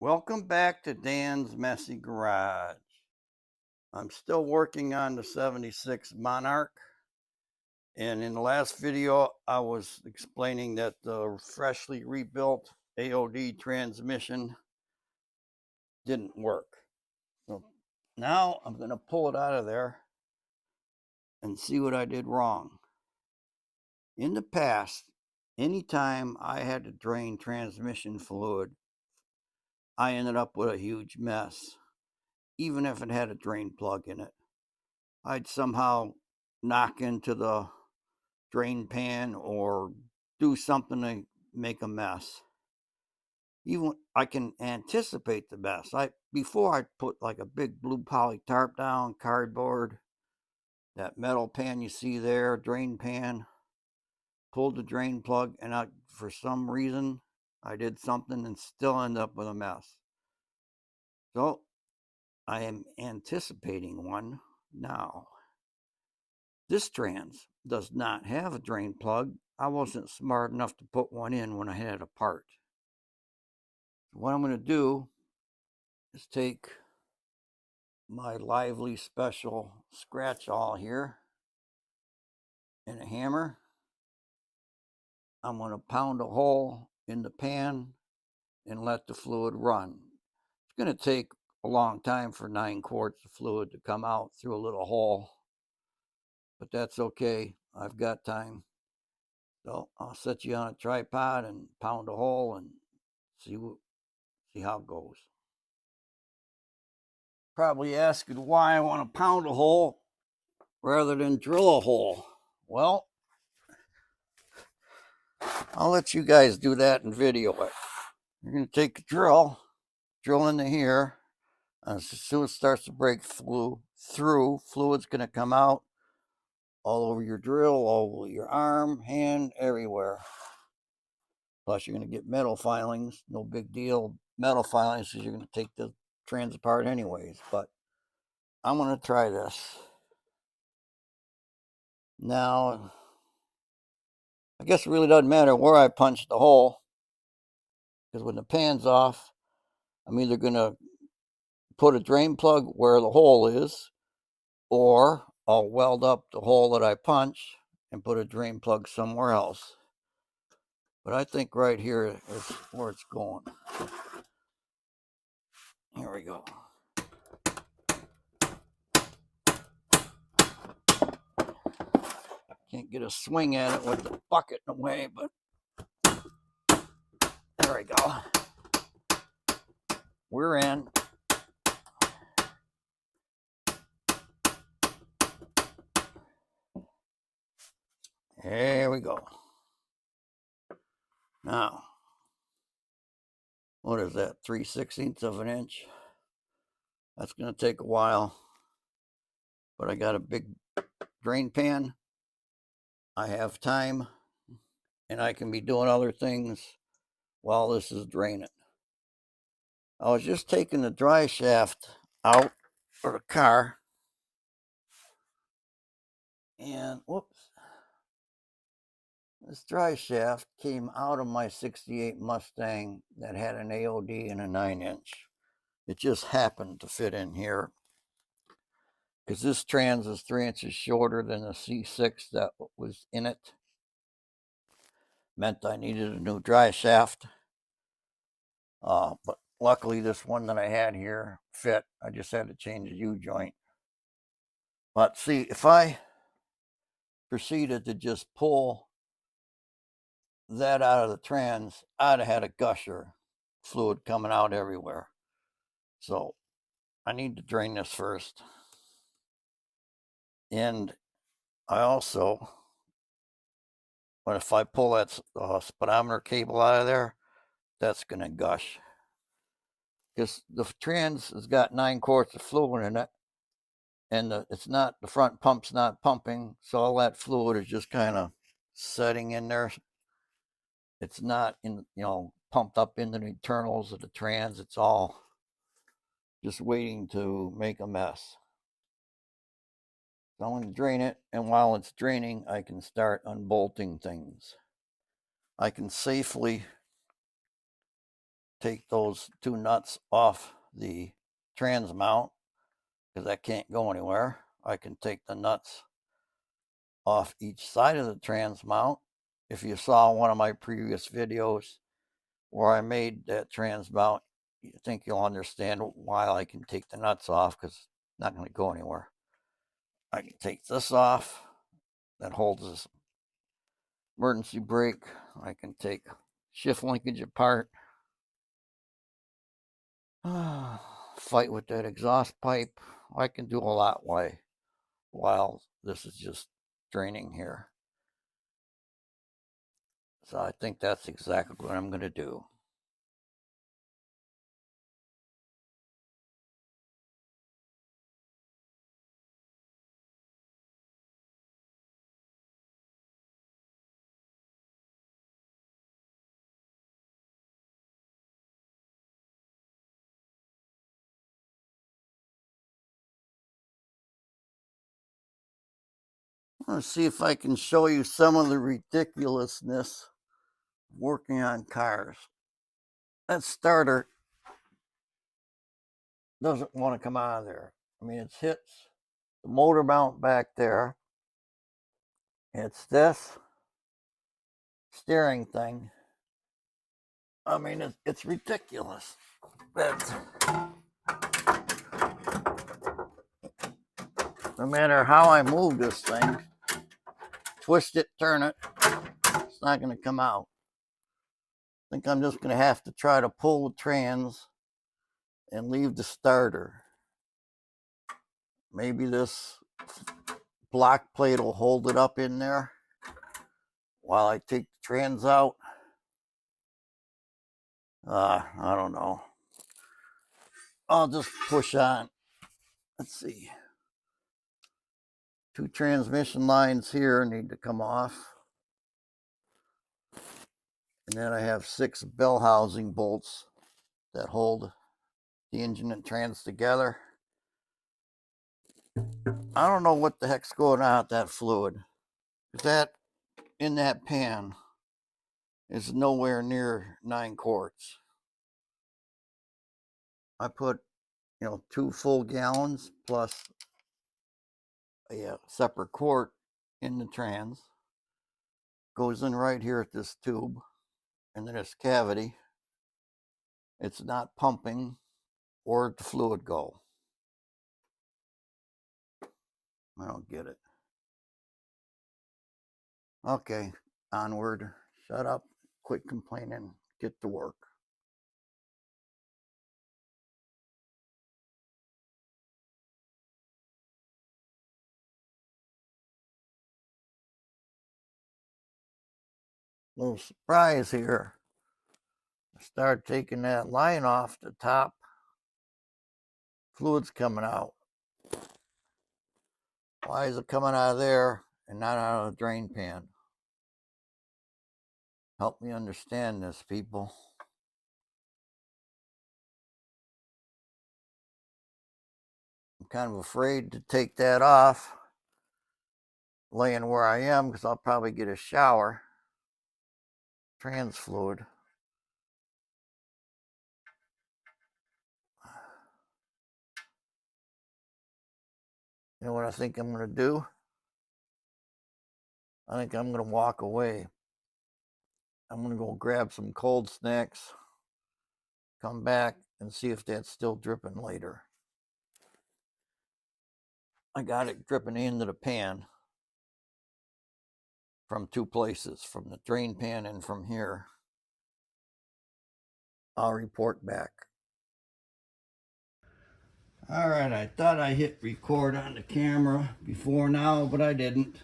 Welcome back to Dan's Messy Garage. I'm still working on the 76 Monarch. And in the last video, I was explaining that the freshly rebuilt AOD transmission didn't work. So now I'm going to pull it out of there and see what I did wrong. In the past, anytime I had to drain transmission fluid, I ended up with a huge mess, even if it had a drain plug in it. I'd somehow knock into the drain pan or do something to make a mess. Even I can anticipate the mess. Before I put like a big blue poly tarp down, cardboard, that metal pan you see there, drain pan, pulled the drain plug, and for some reason I did something and still end up with a mess. So I am anticipating one now. This trans does not have a drain plug. I wasn't smart enough to put one in when I had it apart. What I'm going to do is take my Lively Special scratch awl here and a hammer. I'm going to pound a hole in the pan and let the fluid run. It's going to take a long time for 9 quarts of fluid to come out through a little hole, but that's okay. I've got time. So I'll set you on a tripod and pound a hole and see how it goes. Probably asking why I want to pound a hole rather than drill a hole. Well, I'll let you guys do that and video it. You're going to take a drill into here. As soon as it starts to break through, fluid's going to come out all over your drill, all over your arm, hand, everywhere. Plus, you're going to get metal filings. No big deal. Metal filings, because you're going to take the trans apart anyways. But I'm going to try this. Now, I guess it really doesn't matter where I punch the hole, because when the pan's off, I'm either going to put a drain plug where the hole is, or I'll weld up the hole that I punch and put a drain plug somewhere else. But I think right here is where it's going. Here we go. Can't get a swing at it with the bucket in the way, but there we go. We're in. There we go. Now, what is that? 3/16 of an inch. That's going to take a while. But I got a big drain pan. I have time, and I can be doing other things while this is draining. I was just taking the dry shaft out for the car, and whoops, this dry shaft came out of my 68 Mustang that had an AOD and a 9-inch. It just happened to fit in here because this trans is 3 inches shorter than the C6 that was in it. Meant I needed a new dry shaft. But luckily this one that I had here fit. I just had to change the U-joint. But see, if I proceeded to just pull that out of the trans, I'd have had a gusher, fluid coming out everywhere. So I need to drain this first. And I also, but if I pull that speedometer cable out of there, that's going to gush. Because the trans has got 9 quarts of fluid in it, and the front pump's not pumping, so all that fluid is just kind of setting in there. It's not pumped up into the internals of the trans. It's all just waiting to make a mess. So I'm going to drain it, and while it's draining, I can start unbolting things. I can safely take those two nuts off the trans mount because that can't go anywhere. I can take the nuts off each side of the trans mount. If you saw one of my previous videos where I made that trans mount, you think you'll understand why I can take the nuts off, because it's not going to go anywhere. I can take this off that holds this emergency brake. I can take shift linkage apart. Fight with that exhaust pipe. I can do a lot while this is just draining here. So I think that's exactly what I'm going to do. Let's see if I can show you some of the ridiculousness working on cars. That starter doesn't want to come out of there. I mean, it hits the motor mount back there. It's this steering thing. I mean, it's ridiculous. No matter how I move this thing, twist it, turn it, it's not going to come out. I think I'm just going to have to try to pull the trans and leave the starter. Maybe this block plate will hold it up in there while I take the trans out. I don't know. I'll just push on. Let's see. 2 transmission lines here need to come off. And then I have 6 bell housing bolts that hold the engine and trans together. I don't know what the heck's going on with that fluid. That in that pan is nowhere near 9 quarts. I put, 2 full gallons plus a separate quart in the trans. Goes in right here at this tube, and then this cavity. It's not pumping. Where'd the fluid go? I don't get it. Okay, onward. Shut up. Quit complaining. Get to work. Little surprise here. I start taking that line off the top. Fluid's coming out. Why is it coming out of there and not out of the drain pan? Help me understand this, people. I'm kind of afraid to take that off, laying where I am, because I'll probably get a shower. Trans fluid. You know what I think I'm going to do? I think I'm going to walk away. I'm going to go grab some cold snacks, come back, and see if that's still dripping later. I got it dripping into the pan from 2 places, from the drain pan and from here. I'll report back. All right, I thought I hit record on the camera before now, but I didn't.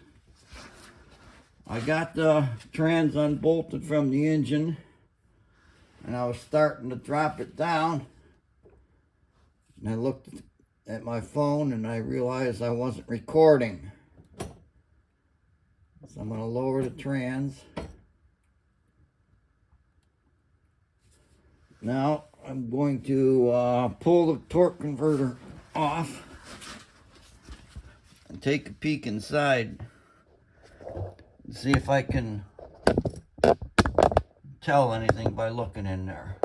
I got the trans unbolted from the engine, and I was starting to drop it down. And I looked at my phone and I realized I wasn't recording. So I'm going to lower the trans. Now I'm going to pull the torque converter off and take a peek inside and see if I can tell anything by looking in there.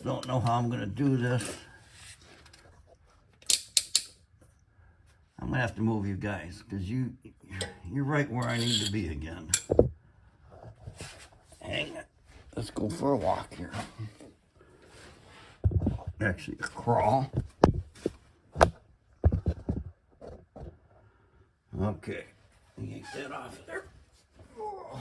just don't know how I'm going to do this. I'm going to have to move you guys because you're right where I need to be again. Hang it. Let's go for a walk here. Actually, a crawl. Okay. Get that off there. Oh.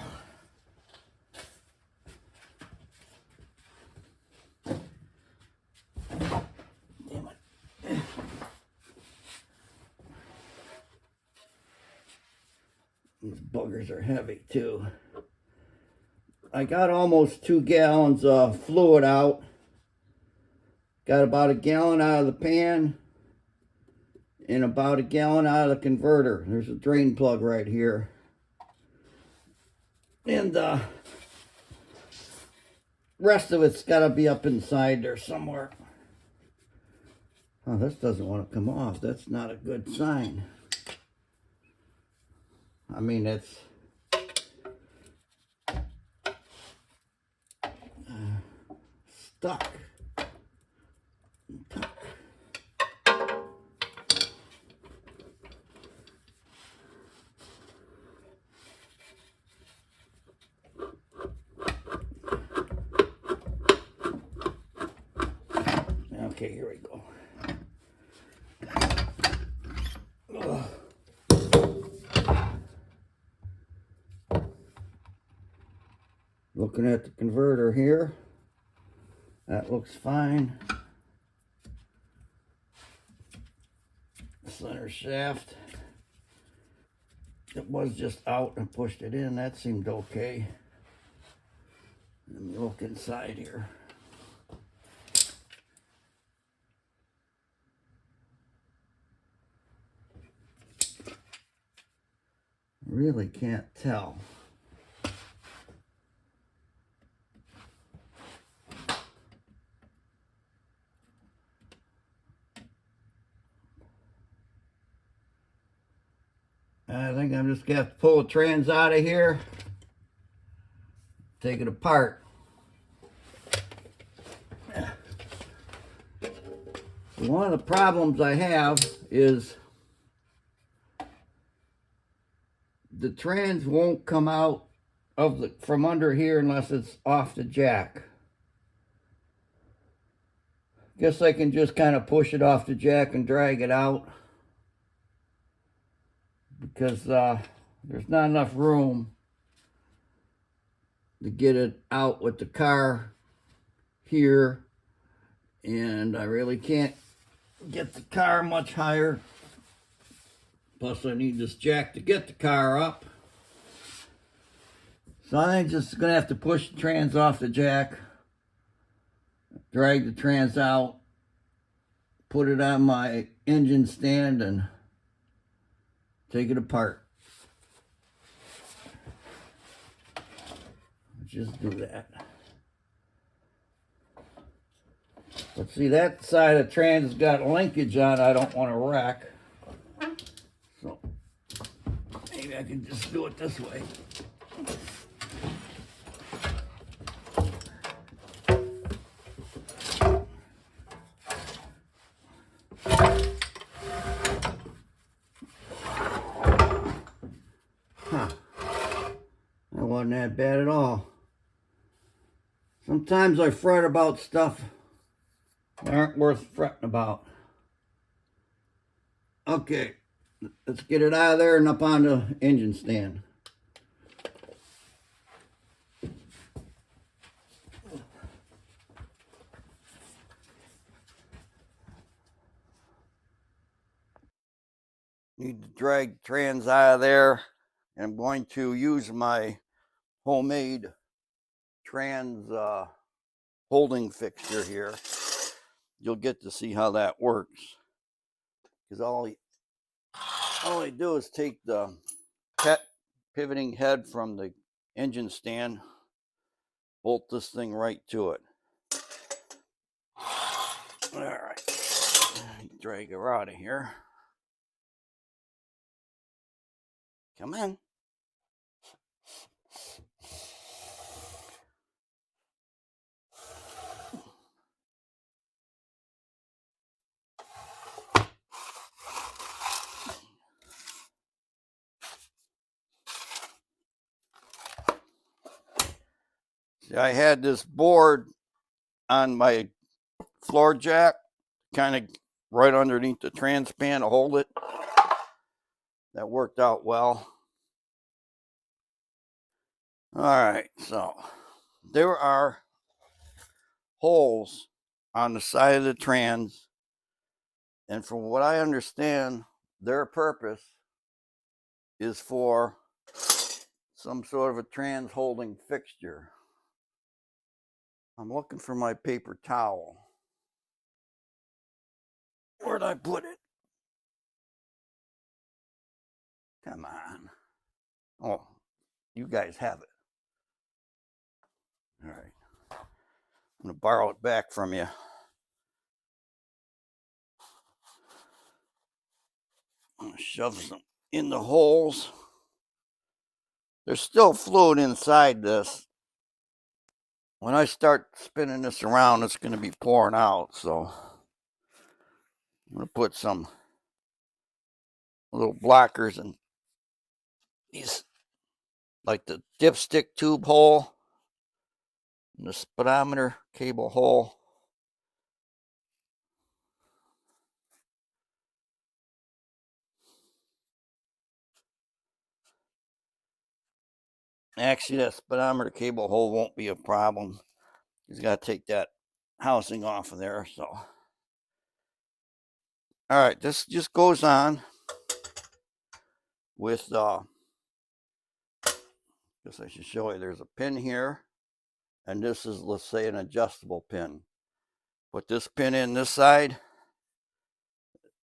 Damn it. These buggers are heavy too. I got almost 2 gallons of fluid out. Got about a gallon out of the pan and about a gallon out of the converter. There's a drain plug right here. And rest of it's got to be up inside there somewhere. Oh, this doesn't want to come off. That's not a good sign. I mean, it's stuck. Okay, here we go. Ugh. Looking at the converter here, that looks fine. Center shaft, it was just out and pushed it in. That seemed okay. Let me look inside here. Really can't tell. I think I'm just going to have to pull the trans out of here, take it apart. One of the problems I have is the trans won't come out of from under here unless it's off the jack. Guess I can just kind of push it off the jack and drag it out, because there's not enough room to get it out with the car here, and I really can't get the car much higher. Plus I need this jack to get the car up. So I'm just gonna have to push the trans off the jack, drag the trans out, put it on my engine stand, and take it apart. Just do that. But see, that side of the trans has got linkage on I don't want to wreck. So maybe I can just do it this way. Huh. That wasn't that bad at all. Sometimes I fret about stuff that aren't worth fretting about. Okay, let's get it out of there and up on the engine stand. Need to drag the trans out of there. And I'm going to use my homemade trans holding fixture here. You'll get to see how that works. Because all I do is take the pivoting head from the engine stand, bolt this thing right to it. All right, drag her out of here. Come in. See, I had this board on my floor jack, kind of right underneath the transpan to hold it. That worked out well. All right, so there are holes on the side of the trans, and from what I understand, their purpose is for some sort of a trans holding fixture. I'm looking for my paper towel. Where'd I put it? Come on. Oh, you guys have it. All right. I'm going to borrow it back from you. I'm going to shove some in the holes. There's still fluid inside this. When I start spinning this around, it's going to be pouring out. So I'm going to put some little blockers in these, like the dipstick tube hole and the speedometer cable hole. Actually, that speedometer cable hole won't be a problem. He's got to take that housing off of there. So, all right, this just goes on with, guess I should show you, there's a pin here, and this is, let's say, an adjustable pin. Put this pin in this side.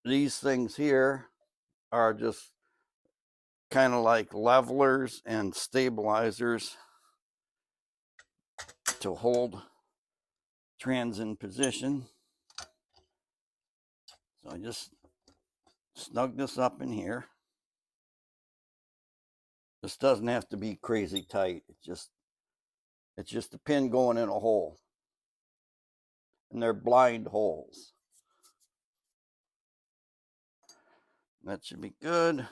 These things here are just kind of like levelers and stabilizers to hold trans in position. So I just snug this up in here. This doesn't have to be crazy tight. It's just a pin going in a hole. And they're blind holes. That should be good.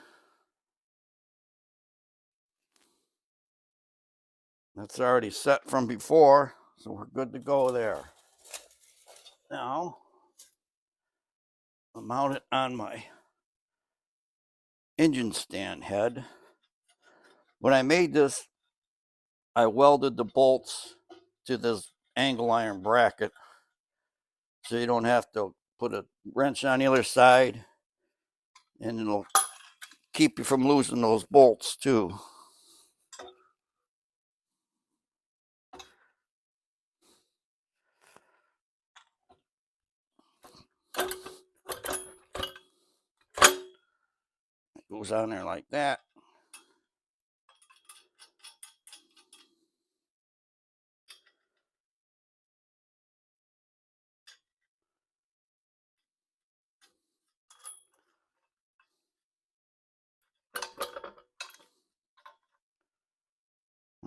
That's already set from before, so we're good to go there. Now, I'll mount it on my engine stand head. When I made this, I welded the bolts to this angle iron bracket so you don't have to put a wrench on the other side, and it'll keep you from losing those bolts too. It goes on there like that.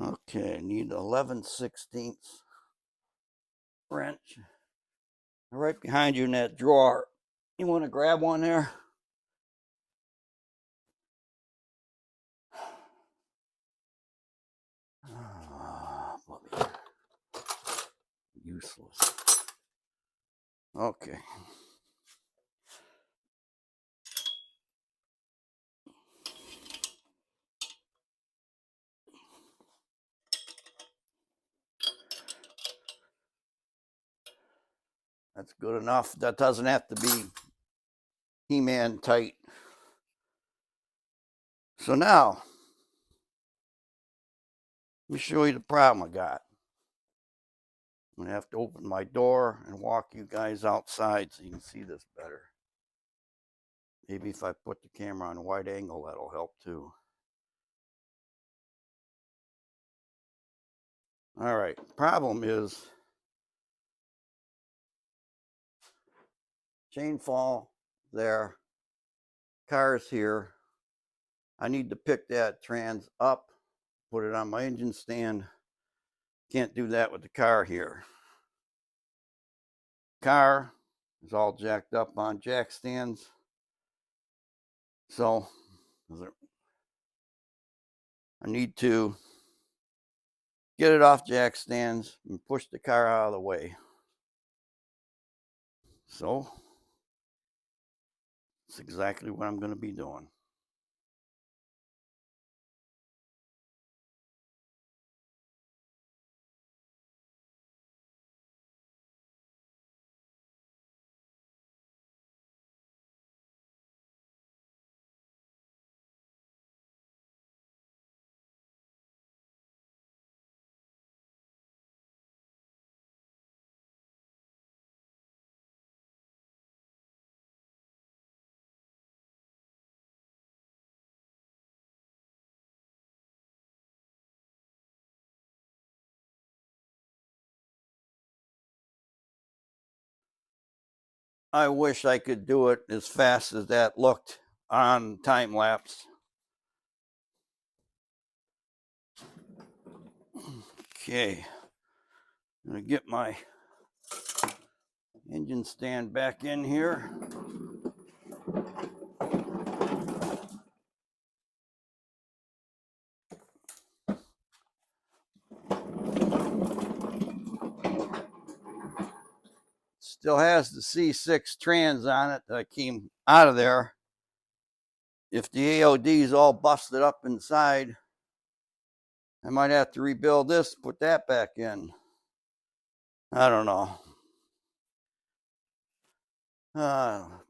Okay, I need 11/16 wrench. Right behind you in that drawer. You want to grab one there? Useless. Okay. That's good enough. That doesn't have to be He-Man tight. So now, let me show you the problem I got. I'm going to have to open my door and walk you guys outside so you can see this better. Maybe if I put the camera on a wide angle, that'll help too. All right, problem is chain fall there, car's here. I need to pick that trans up, put it on my engine stand. Can't do that with the car here. Car is all jacked up on jack stands. So I need to get it off jack stands and push the car out of the way. So that's exactly what I'm going to be doing. I wish I could do it as fast as that looked on time lapse. Okay, I'm gonna get my engine stand back in here. Still has the C6 trans on it that I came out of there. If the AOD is all busted up inside, I might have to rebuild this, put that back in. I don't know.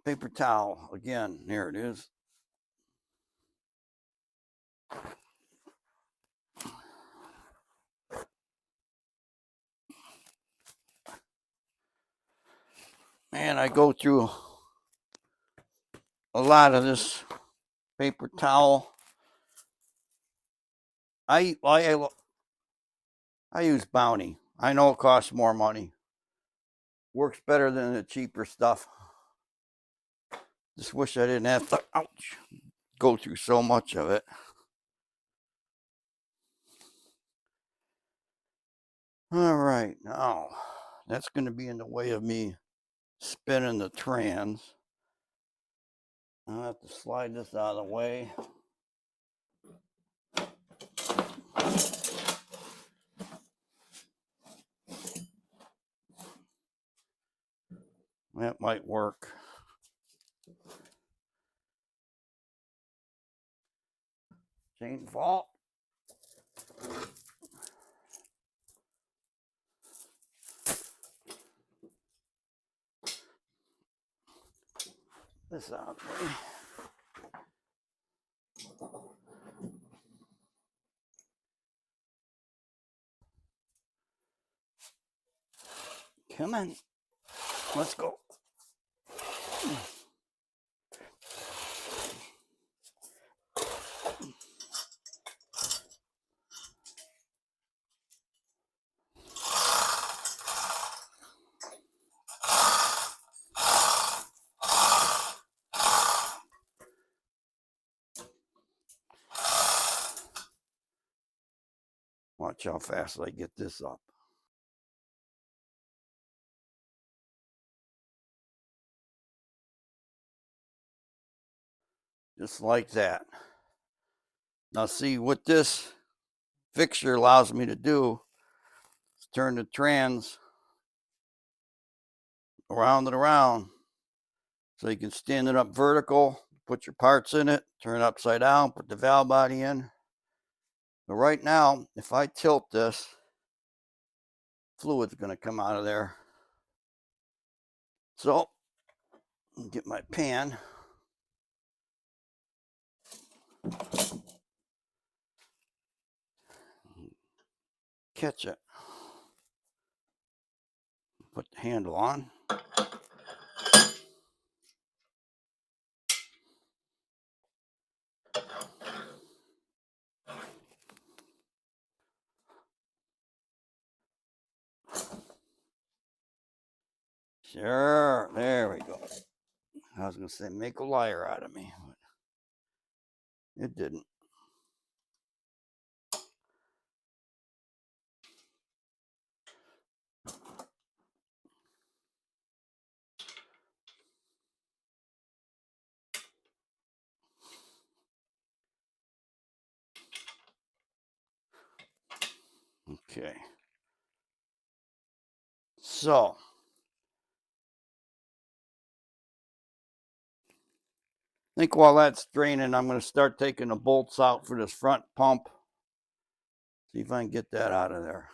Paper towel again. Here it is. Man, I go through a lot of this paper towel. I use Bounty. I know it costs more money. Works better than the cheaper stuff. Just wish I didn't have to, ouch, go through so much of it. All right, now that's going to be in the way of me spinning the trans. I'll have to slide this out of the way. That might work. Chain fault. This out of the way. Come on. Let's go. Watch how fast I get this up. Just like that. Now see what this fixture allows me to do is turn the trans around and around. So you can stand it up vertical, put your parts in it, turn it upside down, put the valve body in. But right now, if I tilt this, fluid's going to come out of there. So, get my pan. Catch it. Put the handle on. Sure, there we go. I was going to say make a liar out of me, but it didn't. Okay. So, I think while that's draining, I'm going to start taking the bolts out for this front pump. See if I can get that out of there.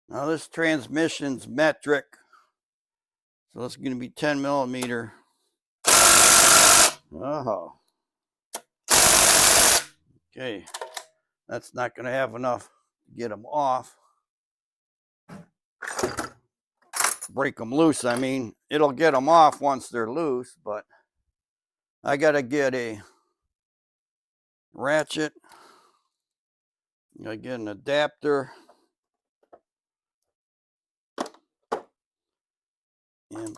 Now this transmission's metric, so it's going to be 10 millimeter. Oh. Okay, that's not going to have enough to get them off. Break them loose, I mean. It'll get them off once they're loose, but I got to get a ratchet. I got to get an adapter. And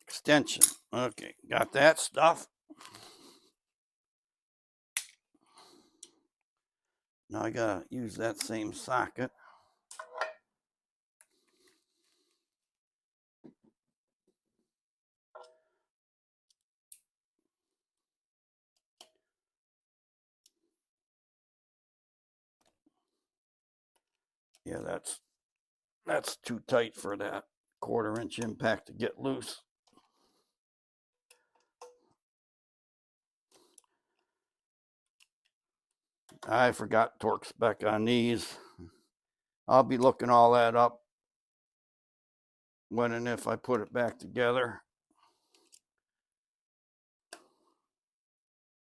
extension. Okay, got that stuff. Now I gotta use that same socket. Yeah, that's too tight for that 1/4 inch impact to get loose. I forgot torque spec on these. I'll be looking all that up when and if I put it back together.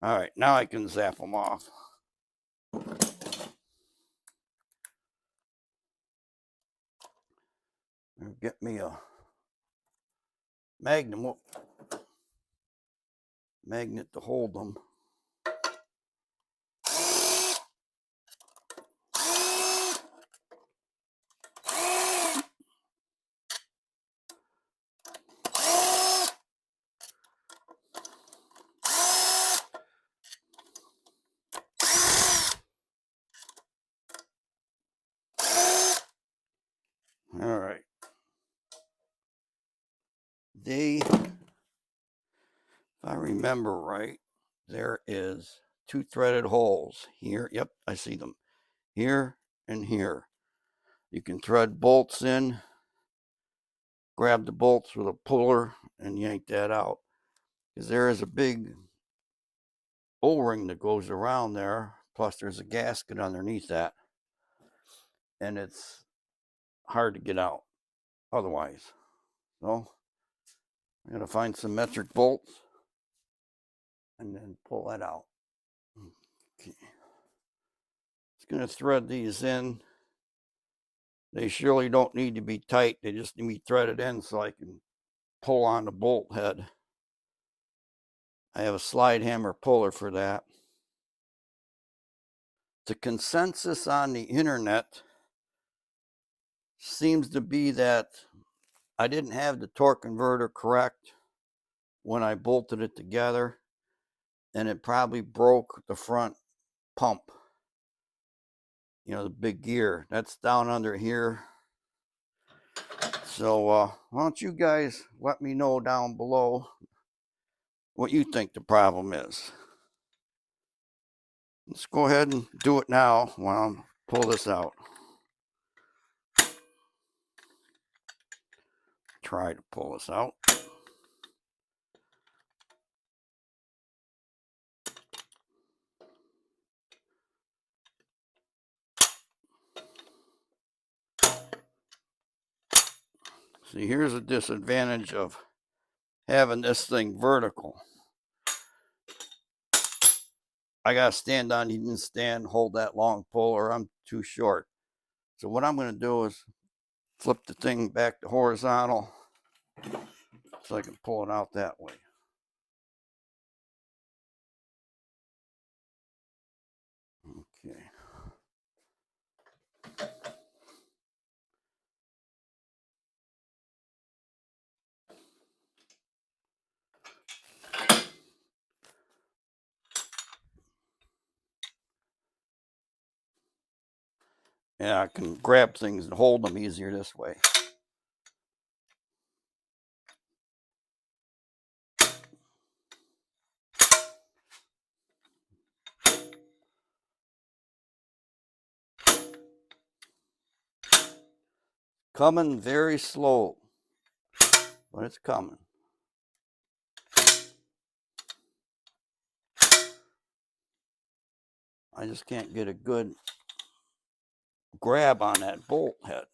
All right, now I can zap them off. Get me a magnet to hold them. All right. If I remember right, there is 2 threaded holes here. Yep, I see them. Here and here. You can thread bolts in, grab the bolts with a puller, and yank that out. Because there is a big O-ring that goes around there. Plus, there's a gasket underneath that. And it's hard to get out otherwise. So, I'm going to find some metric bolts and then pull that out. Okay. Just going to thread these in. They surely don't need to be tight. They just need to be threaded in so I can pull on the bolt head. I have a slide hammer puller for that. The consensus on the internet seems to be that I didn't have the torque converter correct when I bolted it together, and it probably broke the front pump. You know, the big gear. That's down under here. So why don't you guys let me know down below what you think the problem is. Let's go ahead and do it now while I pull this out. Try to pull this out. See, here's a disadvantage of having this thing vertical. I got to stand on even stand, hold that long pull, or I'm too short. So what I'm going to do is flip the thing back to horizontal so I can pull it out that way. Okay. Yeah, I can grab things and hold them easier this way. Coming very slow, but it's coming. I just can't get a good grab on that bolt head.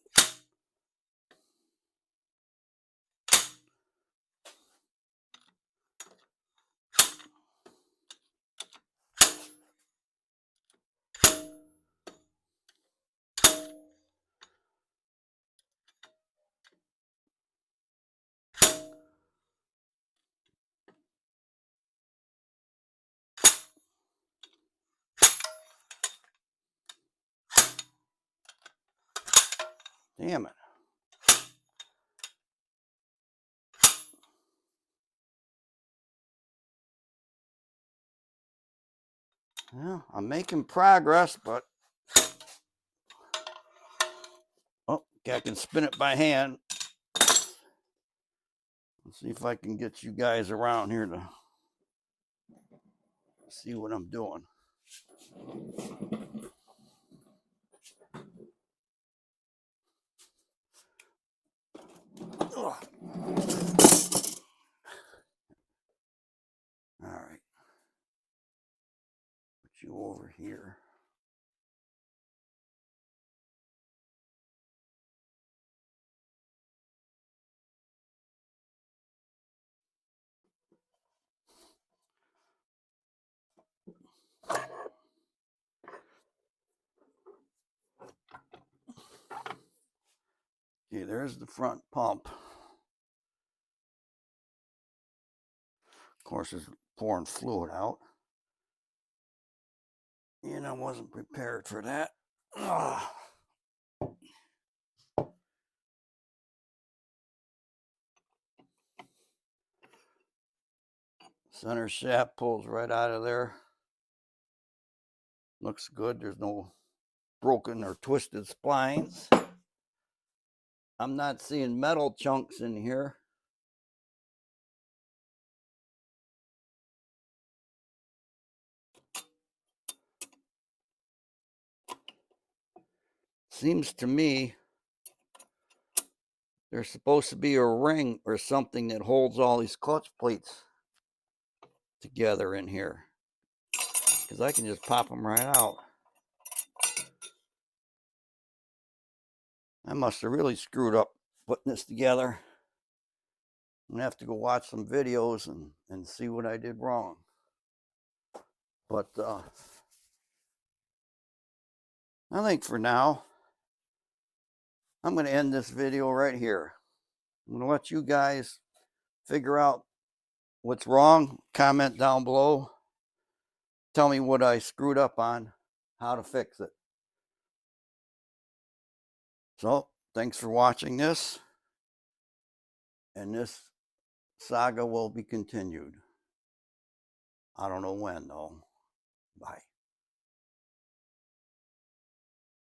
Damn it. Well, I'm making progress, but oh, I can spin it by hand. Let's see if I can get you guys around here to see what I'm doing. Ugh. All right. Put you over here. Okay, there's the front pump. Of course, it's pouring fluid out. And I wasn't prepared for that. Ugh. Center shaft pulls right out of there. Looks good. There's no broken or twisted splines. I'm not seeing metal chunks in here. Seems to me there's supposed to be a ring or something that holds all these clutch plates together in here, because I can just pop them right out. I must have really screwed up putting this together. I'm gonna have to go watch some videos and see what I did wrong. But I think for now, I'm gonna end this video right here. I'm gonna let you guys figure out what's wrong. Comment down below. Tell me what I screwed up on, how to fix it. So, thanks for watching this. And this saga will be continued. I don't know when, though. Bye.